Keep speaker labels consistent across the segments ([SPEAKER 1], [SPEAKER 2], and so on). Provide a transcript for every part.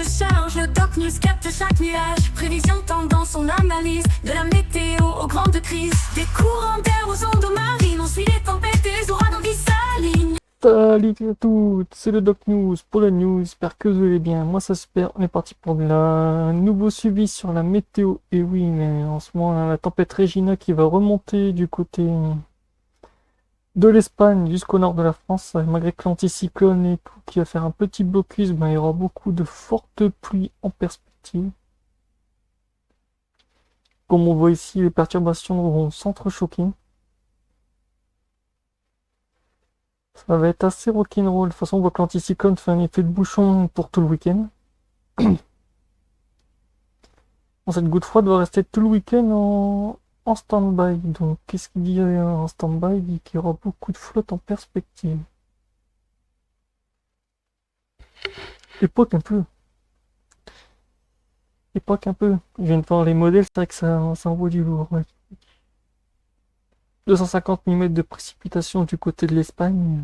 [SPEAKER 1] se charge, le Doc News capte chaque nuage. Prévision, tendance, on analyse. De la météo aux grandes crises. Des courants d'air aux ondes marines. On suit les tempêtes et les ouragans qui s'alignent.
[SPEAKER 2] Salut à toutes, c'est le Doc News pour la news, j'espère que vous allez bien, moi ça super, on est parti pour un nouveau suivi sur la météo, et oui, mais en ce moment on a la tempête Regina qui va remonter du côté de l'Espagne jusqu'au nord de la France, malgré que l'anticyclone et tout qui va faire un petit blocus, ben, il y aura beaucoup de fortes pluies en perspective. Comme on voit ici, les perturbations vont s'entrechoquer. Ça va être assez rock'n'roll. De toute façon, on voit que l'anticyclone fait un effet de bouchon pour tout le week-end. Bon, cette goutte froide va rester tout le week-end en stand-by. Donc, qu'est-ce qu'il dit en stand-by? Il dit qu'il y aura beaucoup de flotte en perspective. Époque un peu. Époque un peu. Je viens de voir les modèles, c'est vrai que ça envoie du lourd. Ouais. 250 mm de précipitation du côté de l'Espagne.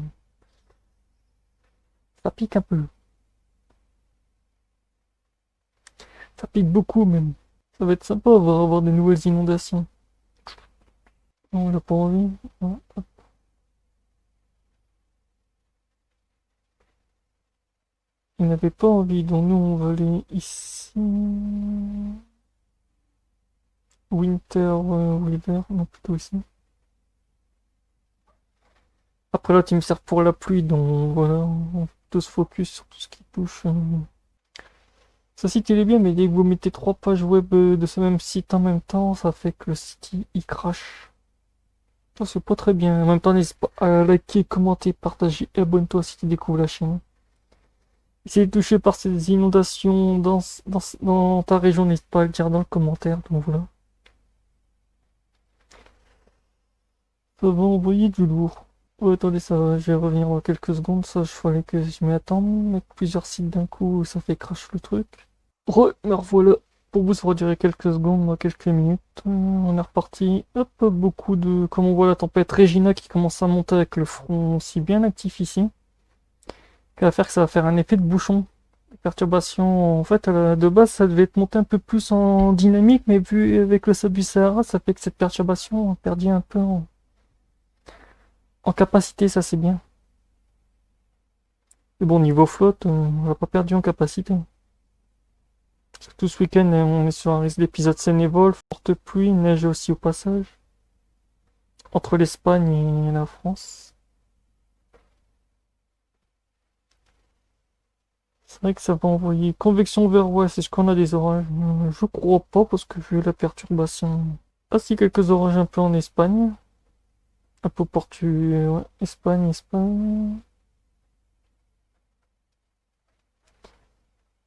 [SPEAKER 2] Ça pique un peu. Ça pique beaucoup même. Ça va être sympa, on va avoir des nouvelles inondations. On l'a pas envie. Ouais, hop. Il n'avait pas envie, donc nous on va aller ici. Winter ou hiver, non plutôt ici. Après là, il me sert pour la pluie, donc voilà, on va plutôt se focus sur tout ce qui touche. Ce site il est bien, mais dès que vous mettez 3 pages web de ce même site en même temps, ça fait que le site il crache. Ça c'est pas très bien. En même temps, n'hésite pas à liker, commenter, partager et abonne-toi si tu découvres la chaîne. Si tu es touché par ces inondations dans ta région, n'hésite pas à le dire dans le commentaire. Donc voilà. Ça va envoyer du lourd. Oh, attendez, ça va, je vais revenir dans quelques secondes. Ça, je fallait que je m'y attende. Mettre plusieurs sites d'un coup, ça fait crash le truc. Me revoilà. Pour vous, ça va durer quelques secondes, quelques minutes. On est reparti. Hop, beaucoup de. Comme on voit la tempête Regina qui commence à monter avec le front si bien actif ici. Qui va faire que ça va faire un effet de bouchon. Perturbation, en fait, de base, ça devait être monté un peu plus en dynamique, mais vu avec le sable du Sahara, ça fait que cette perturbation a perdu un peu en capacité, ça c'est bien. Mais bon, niveau flotte, on n'a pas perdu en capacité. Tout ce week-end, on est sur un risque d'épisode Sénévol, forte pluie, neige aussi au passage. Entre l'Espagne et la France. C'est vrai que ça va envoyer convection vers ouest. Est-ce qu'on a des orages? Je crois pas, parce que vu la perturbation. Ah si, quelques orages un peu en Espagne. Un peu Portugal, ouais. Espagne. En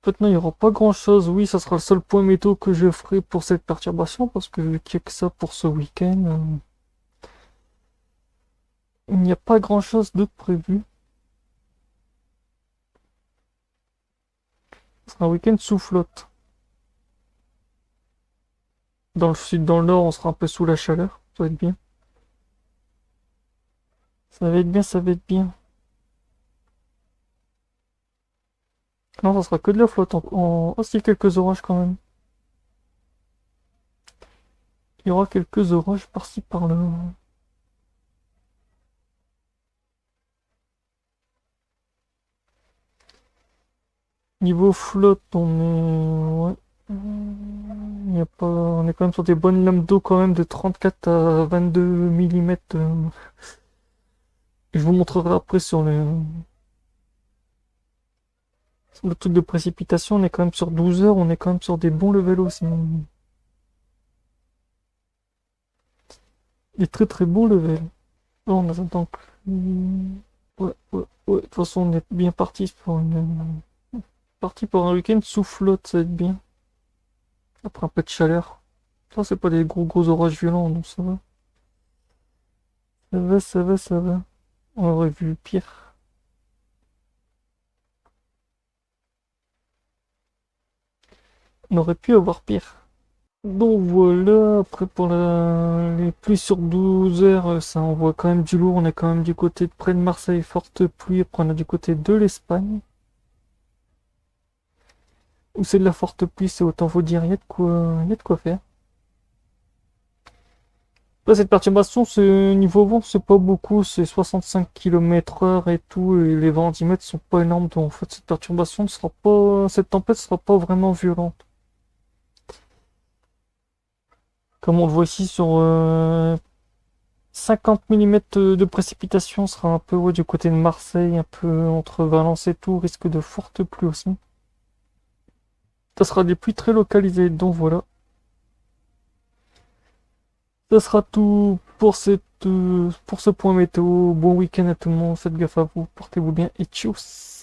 [SPEAKER 2] fait, non, il n'y aura pas grand chose. Oui, ça sera le seul point météo que je ferai pour cette perturbation, parce que vu qu'il n'y a que ça pour ce week-end, il n'y a pas grand chose d'autre prévu. Ce sera un week-end sous flotte. Dans le sud, dans le nord, on sera un peu sous la chaleur. Ça va être bien. Ça va être bien, ça va être bien. Non, ça sera que de la flotte. Aussi quelques orages quand même. Il y aura quelques orages par-ci par-là. Niveau flotte, on est. Ouais. Il y a pas... On est quand même sur des bonnes lames d'eau quand même de 34 à 22 mm. Je vous montrerai après sur le truc de précipitation. On est quand même sur 12 heures. On est quand même sur des bons levels aussi. Des très très bons levels. Bon, on attend que. Ouais. De toute façon, on est bien parti pour un week-end sous flotte, ça va être bien. Après un peu de chaleur. Ça, c'est pas des gros orages violents, donc ça va. Ça va. On aurait vu pire. On aurait pu avoir pire. Donc voilà, après pour les pluies sur 12 heures, ça envoie quand même du lourd. On est quand même du côté de près de Marseille, forte pluie. Après on a du côté de l'Espagne. où c'est de la forte pluie, c'est autant vous dire, il y a de quoi faire. Là, cette perturbation, c'est niveau vent, c'est pas beaucoup, c'est 65 km/h et tout, et les vents en 10 mètres sont pas énormes, donc en fait, cette perturbation ne sera pas, cette tempête sera pas vraiment violente. Comme on le voit ici sur 50 mm de précipitation sera un peu ouais, du côté de Marseille, un peu entre Valence et tout, risque de fortes pluies aussi. Ça sera des pluies très localisées, donc voilà. Ça sera tout pour pour ce point météo. Bon week-end à tout le monde, faites gaffe à vous, portez-vous bien et tchuss!